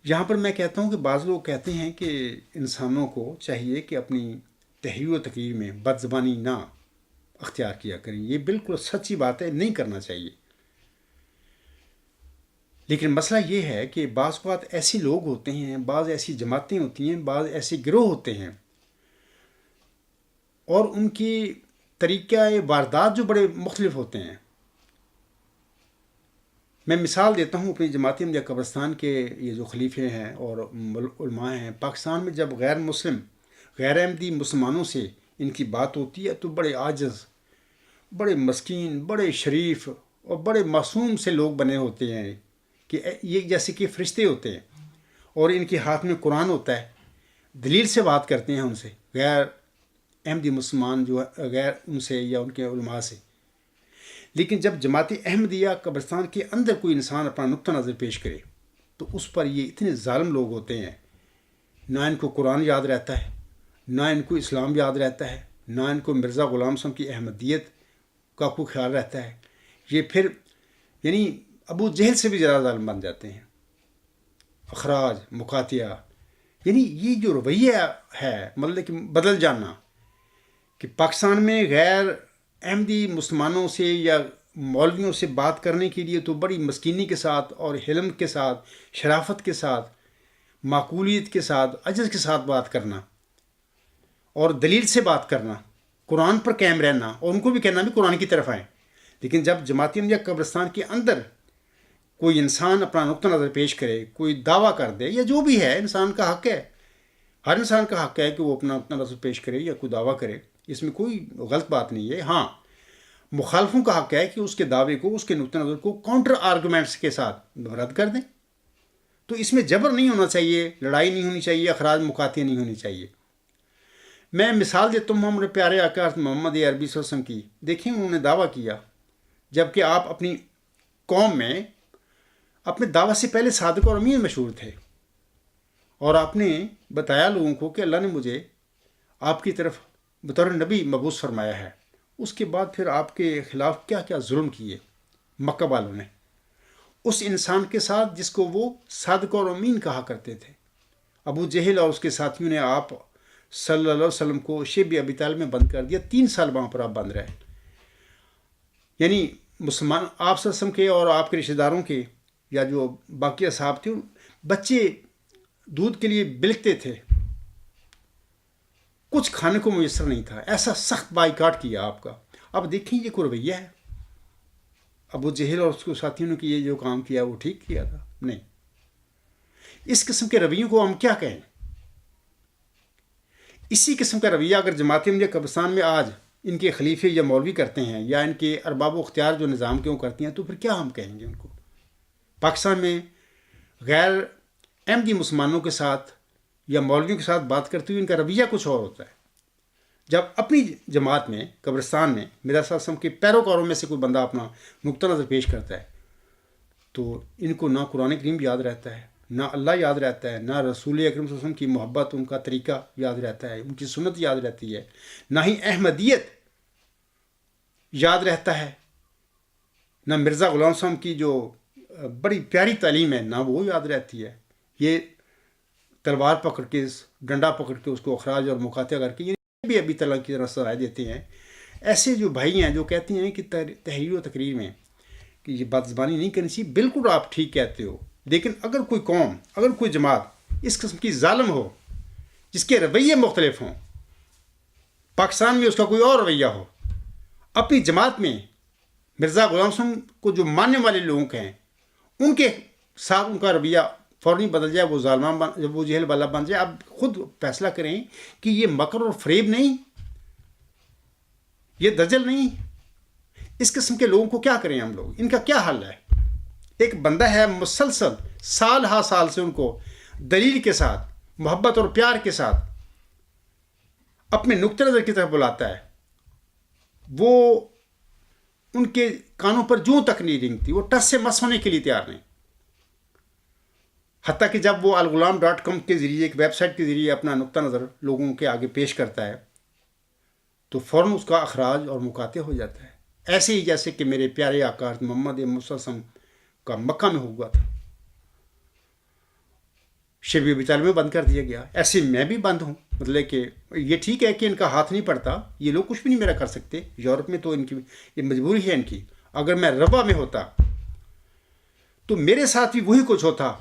یہاں پر میں کہتا ہوں کہ بعض لوگ کہتے ہیں کہ انسانوں کو چاہیے کہ اپنی تحریر و تقریر میں بد زبانی نہ اختیار کیا کریں. یہ بالکل سچی بات ہے، نہیں کرنا چاہیے. لیکن مسئلہ یہ ہے کہ بعض اوقات ایسے لوگ ہوتے ہیں، بعض ایسی جماعتیں ہوتی ہیں، بعض ایسے گروہ ہوتے ہیں، اور ان کی طریقہ واردات جو بڑے مختلف ہوتے ہیں. میں مثال دیتا ہوں اپنی جماعت احمدیہ قبرستان کے. یہ جو خلیفے ہیں اور علماء ہیں پاکستان میں، جب غیر مسلم غیر احمدی مسلمانوں سے ان کی بات ہوتی ہے تو بڑے عاجز، بڑے مسکین، بڑے شریف اور بڑے معصوم سے لوگ بنے ہوتے ہیں کہ یہ جیسے کہ فرشتے ہوتے ہیں، اور ان کے ہاتھ میں قرآن ہوتا ہے. دلیل سے بات کرتے ہیں ان سے، غیر احمدی مسلمان جو غیر ان سے یا ان کے علماء سے. لیکن جب جماعت احمدیہ قبرستان کے اندر کوئی انسان اپنا نقطہ نظر پیش کرے تو اس پر یہ اتنے ظالم لوگ ہوتے ہیں. نہ ان کو قرآن یاد رہتا ہے، نہ ان کو اسلام یاد رہتا ہے، نہ ان کو مرزا غلام صاحب کی احمدیت کا کوئی خیال رہتا ہے. یہ پھر یعنی ابو جہل سے بھی زیادہ ظالم بن جاتے ہیں. اخراج، مقاتیہ، یعنی یہ جو رویہ ہے مطلب کہ بدل جانا، کہ پاکستان میں غیر احمدی مسلمانوں سے یا مولویوں سے بات کرنے کے لیے تو بڑی مسکینی کے ساتھ اور حلم کے ساتھ، شرافت کے ساتھ، معقولیت کے ساتھ، عجز کے ساتھ بات کرنا اور دلیل سے بات کرنا، قرآن پر قائم رہنا، اور ان کو بھی کہنا بھی قرآن کی طرف آئیں. لیکن جب جماعت احمدیہ قبرستان کے اندر کوئی انسان اپنا نقطہ نظر پیش کرے، کوئی دعویٰ کر دے، یا جو بھی ہے، انسان کا حق ہے، ہر انسان کا حق ہے کہ وہ اپنا نقطہ نظر پیش کرے یا کوئی دعویٰ کرے، اس میں کوئی غلط بات نہیں ہے. ہاں، مخالفوں کا حق ہے کہ اس کے دعوے کو، اس کے نقطہ نظر کو کاؤنٹر آرگومنٹس کے ساتھ رد کر دیں. تو اس میں جبر نہیں ہونا چاہیے، لڑائی نہیں ہونی چاہیے، اخراج مقاطعہ نہیں ہونی چاہیے. میں مثال دیتا ہوں ہمارے پیارے آقا محمد عربی صلی اللہ علیہ وسلم کی. دیکھیں انہوں نے دعویٰ کیا، جبکہ آپ اپنی قوم میں اپنے دعویٰ سے پہلے صادق اور امین مشہور تھے، اور آپ نے بتایا لوگوں کو کہ اللہ نے مجھے آپ کی طرف بطور نبی مبعوث فرمایا ہے. اس کے بعد پھر آپ کے خلاف کیا کیا ظلم کیے مکہ والوں نے اس انسان کے ساتھ جس کو وہ صادق اور امین کہا کرتے تھے. ابو جہل اور اس کے ساتھیوں نے آپ صلی اللہ علیہ وسلم کو شیب ابی طالب میں بند کر دیا. 3 سال وہاں پر آپ بند رہے. یعنی مسلمان آپ صلی اللہ علیہ وسلم کے اور آپ کے رشتہ داروں کے یا جو باقی اصحاب تھے، بچے دودھ کے لیے بلکتے تھے، کچھ کھانے کو میسر نہیں تھا. ایسا سخت بائیکاٹ کیا آپ کا. اب دیکھیں یہ کوئی رویہ ہے؟ ابو جہل اور اس کے ساتھیوں نے یہ جو کام کیا وہ ٹھیک کیا تھا؟ نہیں. اس قسم کے رویوں کو ہم کیا کہیں؟ اسی قسم کا رویہ اگر جماعت احمدیہ قبرستان میں آج ان کے خلیفے یا مولوی کرتے ہیں، یا ان کے ارباب و اختیار جو نظام کے کرتی ہیں، تو پھر کیا ہم کہیں گے ان کو؟ پاکستان میں غیر احمدی مسلمانوں کے ساتھ یا مولویوں کے ساتھ بات کرتے ہوئے ان کا رویہ کچھ اور ہوتا ہے. جب اپنی جماعت میں قبرستان میں مرزا صلی اللہ علیہ وسلم کے پیروکاروں میں سے کوئی بندہ اپنا نقطہ نظر پیش کرتا ہے تو ان کو نہ قرآن کریم یاد رہتا ہے، نہ اللہ یاد رہتا ہے، نہ رسول اکرم صلی اللہ علیہ وسلم کی محبت، ان کا طریقہ یاد رہتا ہے، ان کی سنت یاد رہتی ہے، نہ ہی احمدیت یاد رہتا ہے، نہ مرزا غلام صاحب کی جو بڑی پیاری تعلیم ہے نہ وہ یاد رہتی ہے. یہ تلوار پکڑ کے، ڈنڈا پکڑ کے اس کو اخراج اور مقاطعہ کر کے یہ بھی ابھی طلب کی طرح سے رائے دیتے ہیں. ایسے جو بھائی ہیں جو کہتے ہیں کہ تحریر و تقریر میں کہ یہ بد زبانی نہیں کرنی چاہیے، بالکل آپ ٹھیک کہتے ہو. لیکن اگر کوئی قوم، اگر کوئی جماعت اس قسم کی ظالم ہو، جس کے رویے مختلف ہوں، پاکستان میں اس کا کوئی اور رویہ ہو، اپنی جماعت میں مرزا غلام صاحب کو جو ماننے والے لوگ ہیں ان کے ساتھ ان کا رویہ فوراً بدل جائے، وہ ظالمان جب وہ جہل والا بن جائے، آپ خود فیصلہ کریں کہ یہ مکر اور فریب نہیں، یہ دجل نہیں. اس قسم کے لوگوں کو کیا کریں ہم لوگ؟ ان کا کیا حل ہے؟ ایک بندہ ہے مسلسل سال ہا سال سے ان کو دلیل کے ساتھ، محبت اور پیار کے ساتھ اپنے نقطہ نظر کی طرف بلاتا ہے، وہ ان کے کانوں پر جوں تک نہیں رنگتی، وہ ٹس سے مس ہونے کے لیے تیار نہیں. حتیٰ کہ جب وہ الغلام.com کے ذریعے، ایک ویب سائٹ کے ذریعے اپنا نقطہ نظر لوگوں کے آگے پیش کرتا ہے تو فوراً اس کا اخراج اور مقاطع ہو جاتا ہے. ایسے ہی جیسے کہ میرے پیارے آقا محمد مصطفیٰ کا مکہ میں ہوا تھا. شیب ابی طالب میں بند کر دیا گیا، ایسے میں بھی بند ہوں. مطلب کہ یہ ٹھیک ہے کہ ان کا ہاتھ نہیں پڑتا، یہ لوگ کچھ بھی نہیں میرا کر سکتے. یورپ میں تو ان کی یہ مجبوری ہے ان کی. اگر میں ربا میں ہوتا تو میرے ساتھ بھی وہی کچھ ہوتا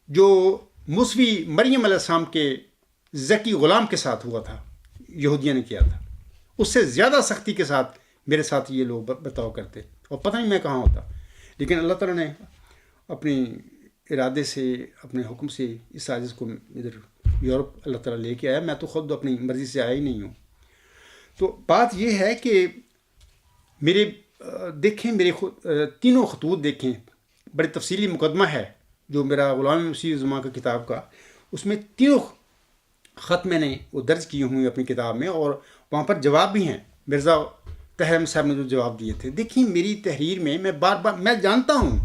جو موسوی مریم علیہ السلام کے ذکی غلام کے ساتھ ہوا تھا، یہودیوں نے کیا تھا. اس سے زیادہ سختی کے ساتھ میرے ساتھ یہ لوگ برتاؤ کرتے، اور پتہ نہیں میں کہاں ہوتا. لیکن اللہ تعالیٰ نے اپنی ارادے سے، اپنے حکم سے اس سازش کو ادھر یورپ اللہ تعالیٰ لے کے آیا. میں تو خود اپنی مرضی سے آیا ہی نہیں ہوں. تو بات یہ ہے کہ میرے دیکھیں، میرے تینوں خطوط دیکھیں، بڑی تفصیلی مقدمہ ہے جو میرا غلام مسیح زماں کا کتاب کا. اس میں تینوں خط میں نے وہ درج کیے ہوئے اپنی کتاب میں، اور وہاں پر جواب بھی ہیں. مرزا طاہر احمد صاحب نے جو جواب دیے تھے، دیکھیں میری تحریر میں میں بار بار میں جانتا ہوں،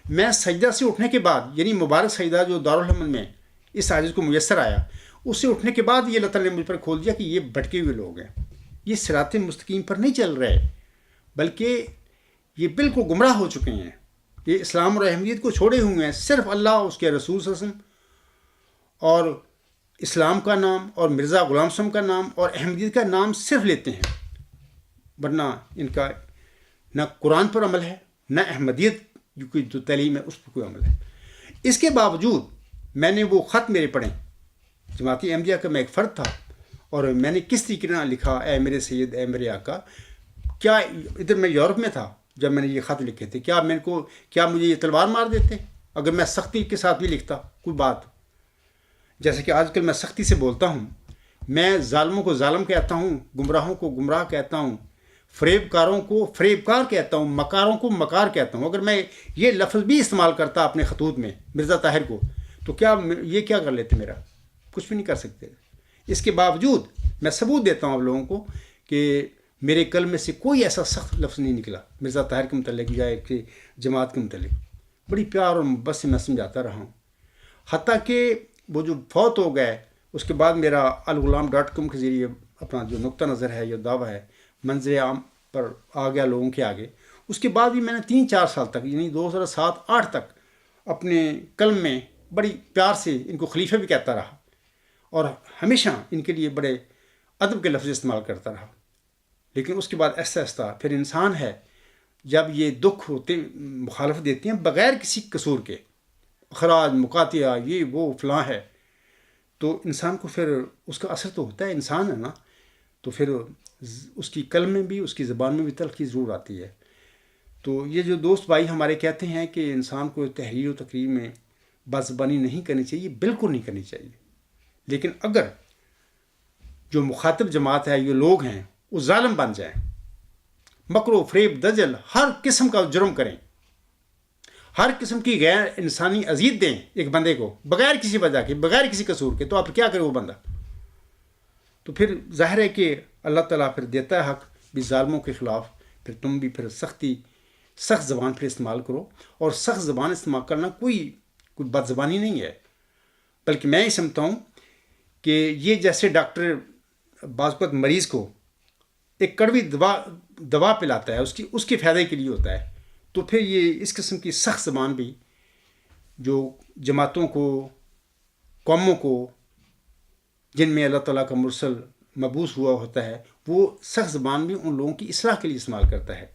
میں سجدہ سے اٹھنے کے بعد، یعنی مبارک سجدہ جو دارالحمد میں اس عاجز کو میسر آیا، اس سے اٹھنے کے بعد یہ اللہ تعالیٰ نے مجھ پر کھول دیا کہ یہ بھٹکے ہوئے لوگ ہیں، یہ صراط مستقیم پر نہیں چل رہے، بلکہ یہ بالکل گمراہ ہو چکے ہیں. یہ اسلام اور احمدیت کو چھوڑے ہوئے ہیں، صرف اللہ، اس کے رسول صلی اللہ علیہ وسلم اور اسلام کا نام اور مرزا غلام صاحب کا نام اور احمدیت کا نام صرف لیتے ہیں، ورنہ ان کا نہ قرآن پر عمل ہے، نہ احمدیت کی جو تعلیم ہے اس پر کوئی عمل ہے. اس کے باوجود میں نے وہ خط میرے پڑھے. جماعتی احمدیہ کا میں ایک فرد تھا، اور میں نے کس طریقے سے لکھا، اے میرے سید، اے میرے آقا. کیا ادھر میں یورپ میں تھا جب میں نے یہ خط لکھے تھے، کیا مجھے یہ تلوار مار دیتے اگر میں سختی کے ساتھ بھی لکھتا کوئی بات؟ جیسے کہ آج کل میں سختی سے بولتا ہوں، میں ظالموں کو ظالم کہتا ہوں، گمراہوں کو گمراہ کہتا ہوں، فریب کاروں کو فریب کار کہتا ہوں، مکاروں کو مکار کہتا ہوں. اگر میں یہ لفظ بھی استعمال کرتا اپنے خطوط میں مرزا طاہر کو، تو یہ کیا کر لیتے؟ میرا کچھ بھی نہیں کر سکتے. اس کے باوجود میں ثبوت دیتا ہوں آپ لوگوں کو کہ میرے کلمے سے کوئی ایسا سخت لفظ نہیں نکلا مرزا طاہر کے متعلق یا ایک جماعت کے متعلق. بڑی پیار اور محبت سے میں سمجھاتا رہا ہوں. حتیٰ کہ وہ جو فوت ہو گئے، اس کے بعد میرا الغلام.com کے ذریعے اپنا جو نقطہ نظر ہے، یہ دعویٰ ہے، منظر عام پر آ گیا لوگوں کے آگے. اس کے بعد بھی میں نے 3-4 سال تک، یعنی 2007-8 تک اپنے کلم میں بڑی پیار سے ان کو خلیفہ بھی کہتا رہا، اور ہمیشہ ان کے لیے بڑے ادب کے لفظ استعمال کرتا رہا. لیکن اس کے بعد ایسا ایسا پھر انسان ہے، جب یہ دکھ ہوتے مخالفت دیتے ہیں بغیر کسی قصور کے، اخراج، مقاطعہ، یہ وہ فلاں ہے، تو انسان کو پھر اس کا اثر تو ہوتا ہے، انسان ہے نا، تو پھر اس کی قلم میں بھی، اس کی زبان میں بھی تلخی ضرور آتی ہے. تو یہ جو دوست بھائی ہمارے کہتے ہیں کہ انسان کو تحریر و تقریر میں باززبانی نہیں کرنی چاہیے، بالکل نہیں کرنی چاہیے. لیکن اگر جو مخاطب جماعت ہے، یہ لوگ ہیں، وہ ظالم بن جائیں، مکر و فریب، دجل، ہر قسم کا جرم کریں، ہر قسم کی غیر انسانی اذیت دیں ایک بندے کو بغیر کسی وجہ کے، بغیر کسی قصور کے، تو آپ کیا کرے وہ بندہ؟ تو پھر ظاہر ہے کہ اللہ تعالیٰ پھر دیتا ہے حق بھی ظالموں کے خلاف. پھر تم بھی پھر سخت زبان پھر استعمال کرو. اور سخت زبان استعمال کرنا کوئی بد زبانی نہیں ہے، بلکہ میں یہ سمجھتا ہوں کہ یہ جیسے ڈاکٹر بعض اوقات مریض کو ایک کڑوی دوا پلاتا ہے، اس کے فائدے کے لیے ہوتا ہے، تو پھر یہ اس قسم کی سخت زبان بھی جو جماعتوں کو، قوموں کو، جن میں اللہ تعالیٰ کا مرسل مبعوث ہوا ہوتا ہے، وہ سخت زبان بھی ان لوگوں کی اصلاح کے لیے استعمال کرتا ہے.